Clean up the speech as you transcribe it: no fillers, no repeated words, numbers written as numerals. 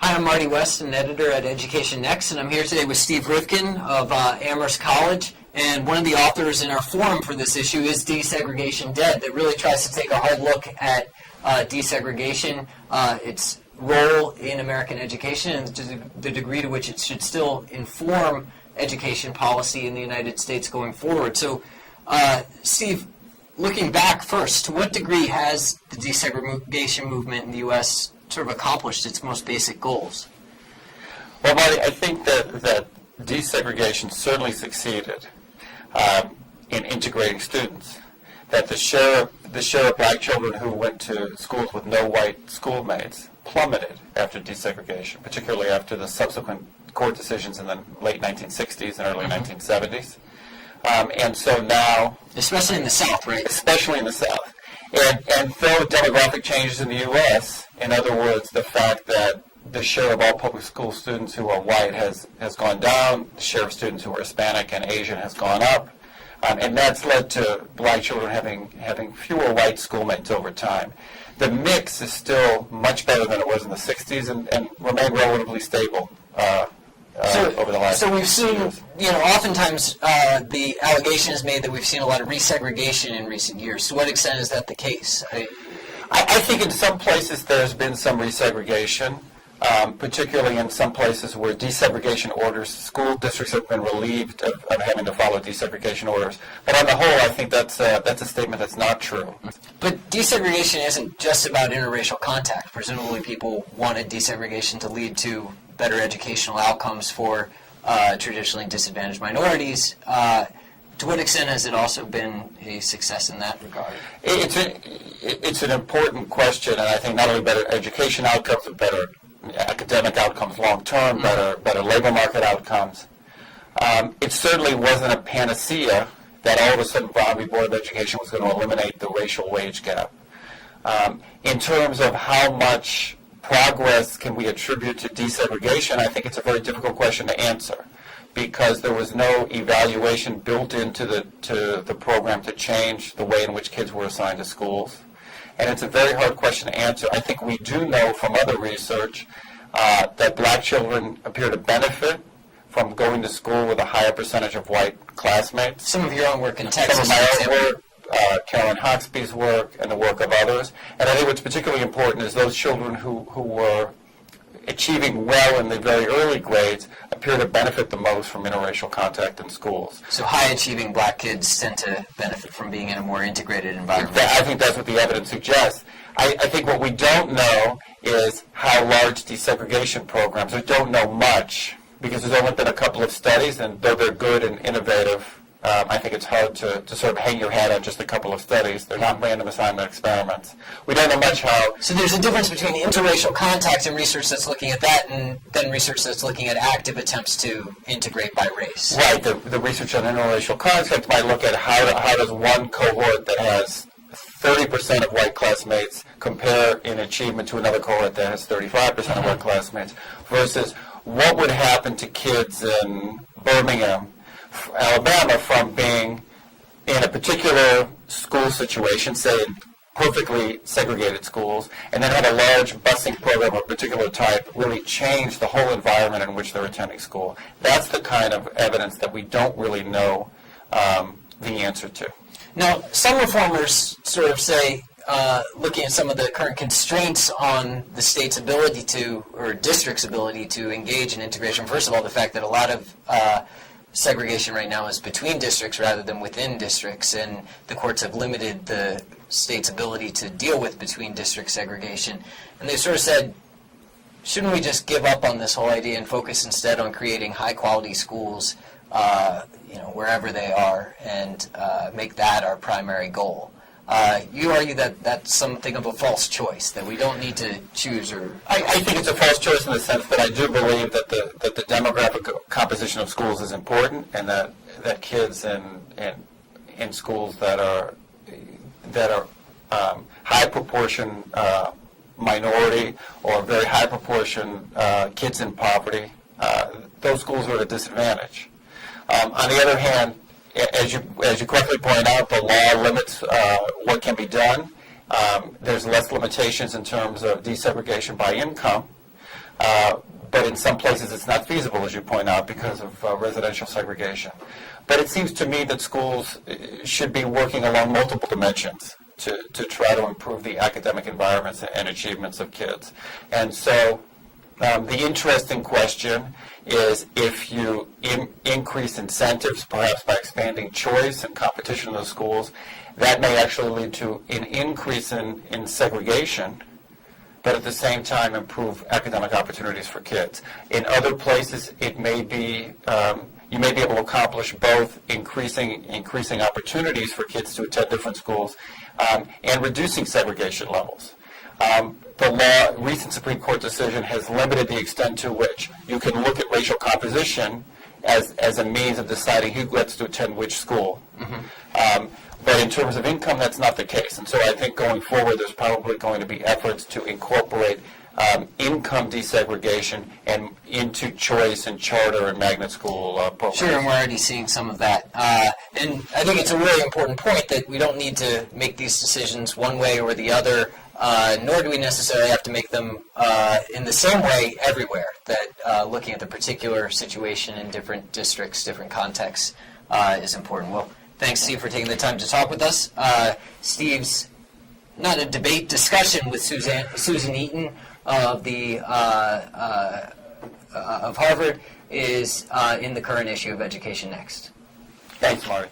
Hi, I'm Marty West, an editor at Education Next, and I'm here today with Steve Rivkin of Amherst College. And one of the authors in our forum for this issue is Desegregation Dead, that really tries to take a hard look at desegregation, its role in American education, and the degree to which it should still inform education policy in the United States going forward. So, Steve, looking back first, to what degree has the desegregation movement in the U.S. sort of accomplished its most basic goals? Well, Marty, I think that desegregation certainly succeeded in integrating students. That the share of black children who went to schools with no white schoolmates plummeted after desegregation, particularly after the subsequent court decisions in the late 1960s and early 1970s. And so now... Especially in the South, right? Especially in the South. And though demographic changes in the U.S., in other words, the fact that the share of all public school students who are white has gone down, the share of students who are Hispanic and Asian has gone up, and that's led to black children having fewer white schoolmates over time. The mix is still much better than it was in the 60s and remained relatively stable over the last So we've seen, years. Oftentimes the allegation is made that we've seen a lot of resegregation in recent years. To what extent is that the case? I think in some places there's been some resegregation, particularly in some places where desegregation orders, school districts have been relieved of having to follow desegregation orders. But on the whole, I think that's a statement that's not true. But desegregation isn't just about interracial contact. Presumably people wanted desegregation to lead to better educational outcomes for traditionally disadvantaged minorities. To what extent has it also been a success in that regard? It's an important question, and I think not only better education outcomes, but better academic outcomes long-term, better labor market outcomes. It certainly wasn't a panacea that all of a sudden Brown v. Board of Education was going to eliminate the racial wage gap. In terms of how much progress can we attribute to desegregation, I think it's a very difficult question to answer, because there was no evaluation built into the program to change the way in which kids were assigned to schools. And it's a very hard question to answer. I think we do know from other research that black children appear to benefit from going to school with a higher percentage of white classmates. Some of your own work in Texas. Some of my own work, Karen Hoxby's work, and the work of others. And I think what's particularly important is those children who were achieving well in the very early grades appear to benefit the most from interracial contact in schools. So high-achieving black kids tend to benefit from being in a more integrated environment. I think that's what the evidence suggests. I think what we don't know is how large desegregation programs, we don't know much, because there's only been a couple of studies, and though they're good and innovative, I think it's hard to sort of hang your hat on just a couple of studies. They're not random assignment experiments. We don't know much how... So there's a difference between interracial contact and research that's looking at that, and then research that's looking at active attempts to integrate by race. Right. The research on interracial contact might look at how does one cohort that has 30% of white classmates compare in achievement to another cohort that has 35% of white classmates, versus what would happen to kids in Birmingham, Alabama, from being in a particular school situation, say in perfectly segregated schools, and then have a large busing program of a particular type really change the whole environment in which they're attending school. That's the kind of evidence that we don't really know the answer to. Now, some reformers sort of say, looking at some of the current constraints on the state's ability to, or district's ability to engage in integration, first of all, the fact that a lot of segregation right now is between districts rather than within districts, and the courts have limited the state's ability to deal with between district segregation. And they sort of said, shouldn't we just give up on this whole idea and focus instead on creating high-quality schools, wherever they are, and make that our primary goal? You argue that that's something of a false choice, that we don't need to choose or... I think it's a false choice in the sense that I do believe that the demographic composition of schools is important, and that kids in schools that are high proportion minority or very high proportion kids in poverty, those schools are at a disadvantage. On the other hand, as you correctly point out, the law limits what can be done. There's less limitations in terms of desegregation by income. But in some places it's not feasible, as you point out, because of residential segregation. But it seems to me that schools should be working along multiple dimensions to try to improve the academic environments and achievements of kids. And so the interesting question is, if you increase incentives, perhaps by expanding choice and competition in those schools, that may actually lead to an increase in segregation, but at the same time improve academic opportunities for kids. In other places, it may be you may be able to accomplish both increasing opportunities for kids to attend different schools and reducing segregation levels. The recent Supreme Court decision has limited the extent to which you can look at racial composition as a means of deciding who gets to attend which school. But in terms of income, that's not the case. And so I think going forward, there's probably going to be efforts to incorporate income desegregation and into choice and charter and magnet school programs. Sure, and we're already seeing some of that. And I think it's a really important point that we don't need to make these decisions one way or the other, nor do we necessarily have to make them in the same way everywhere, that looking at the particular situation in different districts, different contexts is important. Well, thanks, Steve, for taking the time to talk with us. Steve's not a debate, discussion with Susan Eaton of the of Harvard is in the current issue of Education Next. Thanks, Marty.